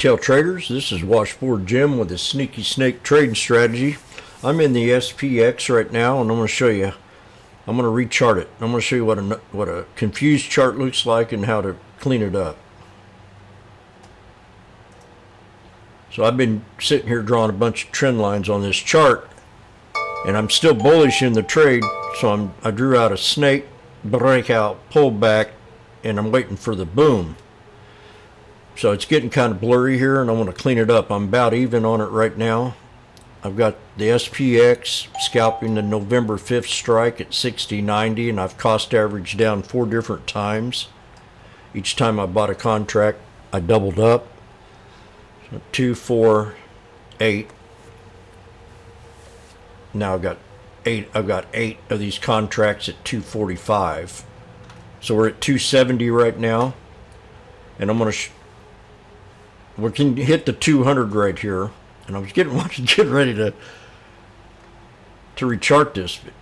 Tell traders, this is Washboardjim with a sneaky snake trading strategy. I'm in the SPX right now, and I'm going to show you. I'm going to rechart it. I'm going to show you what a confused chart looks like and how to clean it up. So I've been sitting here drawing a bunch of trend lines on this chart, and I'm still bullish in the trade. So I drew out a snake breakout pullback, and I'm waiting for the boom. So it's getting kind of blurry here, and I want to clean it up. I'm about even on it right now. I've got the SPX scalping the November 5th strike at 60.90, and I've cost averaged down 4 different times. Each time I bought a contract, I doubled up. So 2, 4, 8. Now I've got 8 of these contracts at 245. So we're at 270 right now, and I'm going to we can hit the 200 right here, and I was getting ready to rechart this, but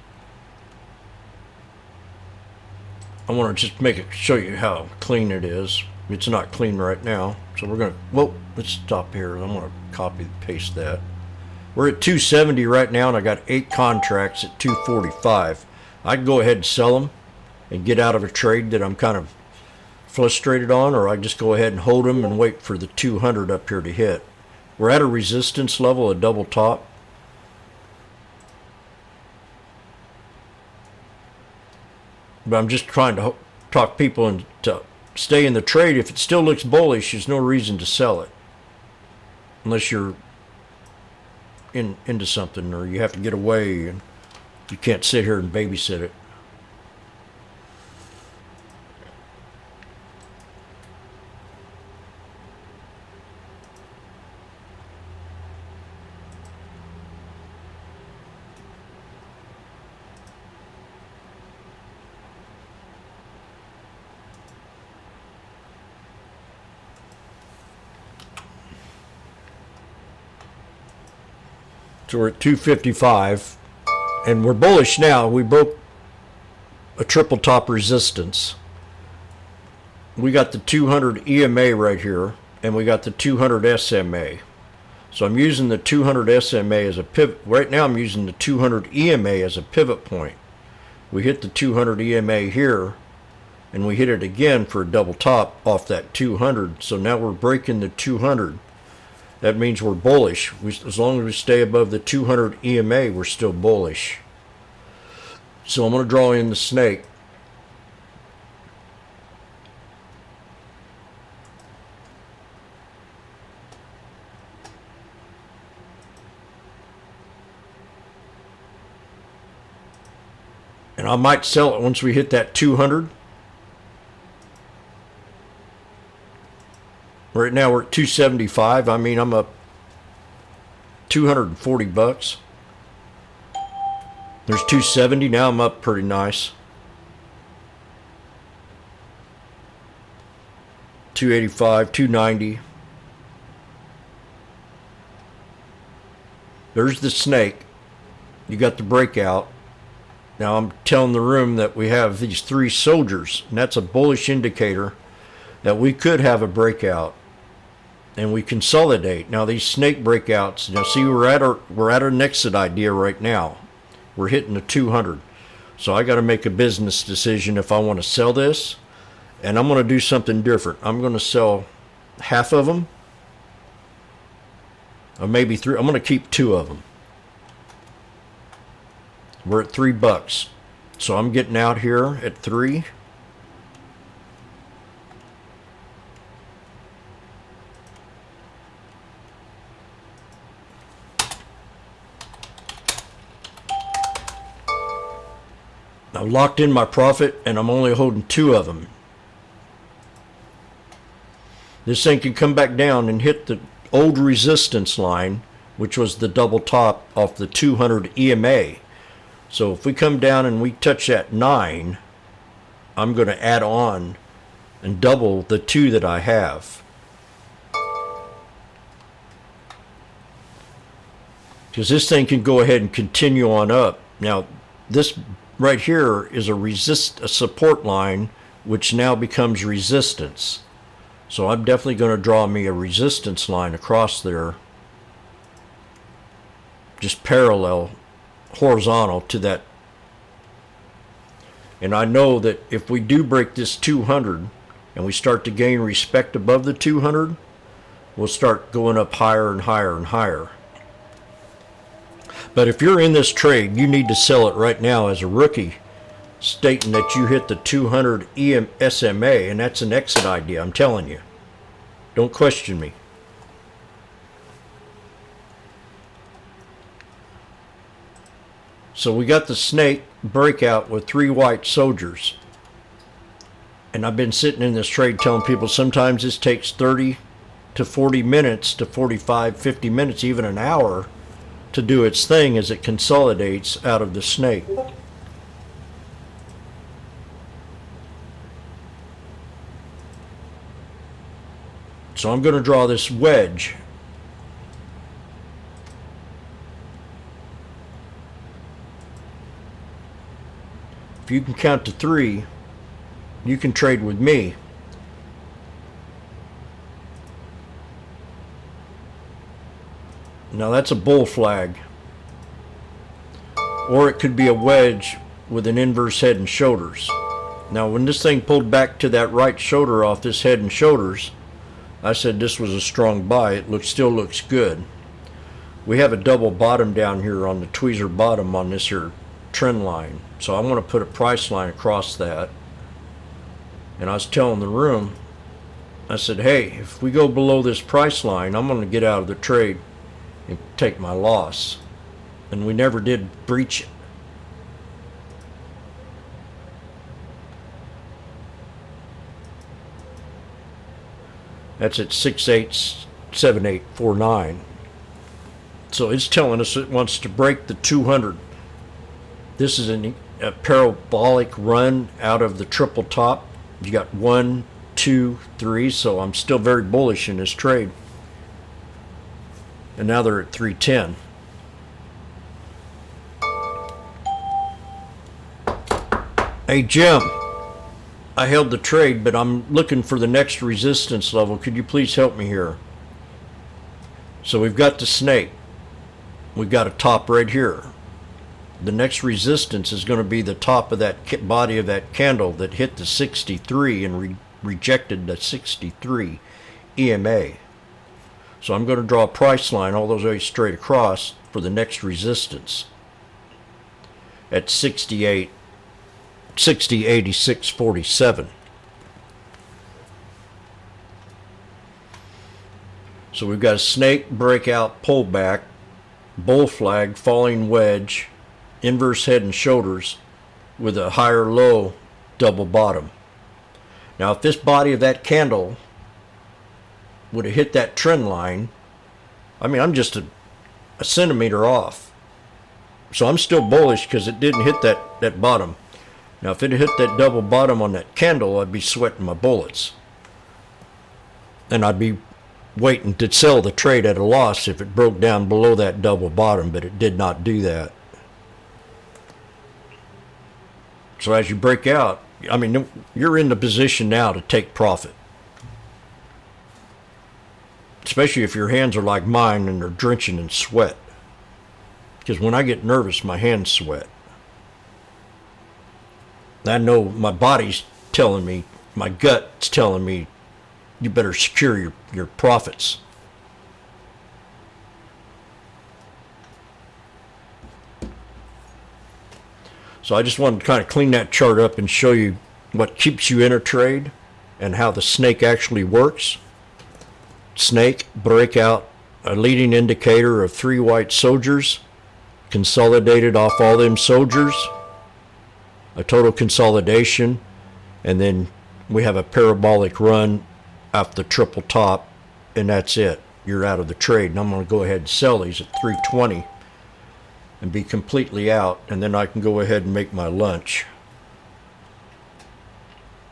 I want to just show you how clean it is. It's not clean right now, so we're gonna let's stop here. I'm gonna copy and paste that. We're at 270 right now, and I got 8 contracts at 245. I can go ahead and sell them and get out of a trade that I'm kind of frustrated on, or I just go ahead and hold them and wait for the 200 up here to hit. We're at a resistance level, a double top. But I'm just trying to talk people into stay in the trade. If it still looks bullish, there's no reason to sell it unless you're into something, or you have to get away and you can't sit here and babysit it. So we're at 255, and we're bullish now. We broke a triple top resistance. We got the 200 EMA right here, and we got the 200 SMA. So I'm using the 200 SMA as a pivot. Right now I'm using the 200 EMA as a pivot point. We hit the 200 EMA here, and we hit it again for a double top off that 200. So now we're breaking the 200. That means we're bullish. As long as we stay above the 200 EMA, we're still bullish. So I'm going to draw in the snake. And I might sell it once we hit that 200. Right now we're at 275. I mean, I'm up 240 bucks. There's 270. Now I'm up pretty nice. 285, 290. There's the snake. You got the breakout. Now I'm telling the room that we have these 3 soldiers, and that's a bullish indicator that we could have a breakout. And we consolidate. Now these snake breakouts, now see, we're at our exit idea right now. We're hitting the 200. So I got to make a business decision if I want to sell this, and I'm going to do something different. I'm going to sell half of them, or maybe 3. I'm going to keep 2 of them. We're at $3, so I'm getting out here at 3. I've locked in my profit, and I'm only holding 2 of them. This thing can come back down and hit the old resistance line, which was the double top off the 200 EMA. So if we come down and we touch that 9, I'm going to add on and double the 2 that I have. Because this thing can go ahead and continue on up. Now, this right here is a support line, which now becomes resistance. So I'm definitely going to draw me a resistance line across there, just parallel, horizontal to that. And I know that if we do break this 200 and we start to gain respect above the 200, we'll start going up higher and higher and higher. But if you're in this trade, you need to sell it right now as a rookie, stating that you hit the 200 SMA, and that's an exit idea, I'm telling you. Don't question me. So we got the snake breakout with 3 white soldiers. And I've been sitting in this trade telling people sometimes this takes 30 to 40 minutes to 45, 50 minutes, even an hour to do its thing as it consolidates out of the snake. So I'm going to draw this wedge. If you can count to 3, you can trade with me. Now that's a bull flag. Or it could be a wedge with an inverse head and shoulders. Now when this thing pulled back to that right shoulder off this head and shoulders, I said this was a strong buy. It still looks good. We have a double bottom down here on the tweezer bottom on this here trend line. So I'm going to put a price line across that. And I was telling the room, I said, hey, if we go below this price line, I'm going to get out of the trade and take my loss. And we never did breach it. That's at 687849. So it's telling us it wants to break the 200. This is a parabolic run out of the triple top. You got 1, 2, 3. So I'm still very bullish in this trade. And now they're at 310. Hey Jim, I held the trade, but I'm looking for the next resistance level. Could you please help me here? So we've got the snake. We've got a top right here. The next resistance is going to be the top of that body of that candle that hit the 63 and rejected the 63 EMA. So I'm going to draw a price line all those way straight across for the next resistance at 60.8647. So we've got a snake breakout pullback, bull flag, falling wedge, inverse head and shoulders with a higher low double bottom. Now if this body of that candle would have hit that trend line, I mean I'm just a centimeter off. So I'm still bullish because it didn't hit that bottom. Now if it hit that double bottom on that candle, I'd be sweating my bullets. And I'd be waiting to sell the trade at a loss if it broke down below that double bottom, but it did not do that. So as you break out, I mean, you're in the position now to take profit. Especially if your hands are like mine and they're drenching in sweat. Because when I get nervous, my hands sweat. I know my body's telling me, my gut's telling me, you better secure your profits. So I just wanted to kind of clean that chart up and show you what keeps you in a trade and how the snake actually works. Snake breakout, a leading indicator of 3 white soldiers, consolidated off all them soldiers, a total consolidation, and then we have a parabolic run off the triple top, and that's it. You're out of the trade. And I'm going to go ahead and sell these at 320 and be completely out, and then I can go ahead and make my lunch.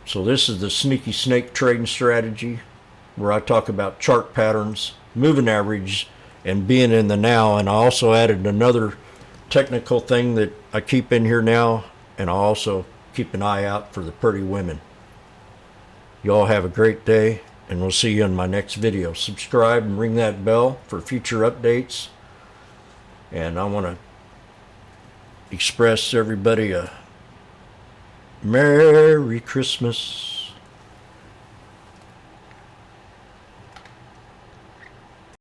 So this is the sneaky snake trading strategy, where I talk about chart patterns, moving average, and being in the now. And I also added another technical thing that I keep in here now, and I also keep an eye out for the pretty women. You all have a great day. and we'll see you in my next video. Subscribe and ring that bell for future updates. And I want to express everybody a Merry Christmas.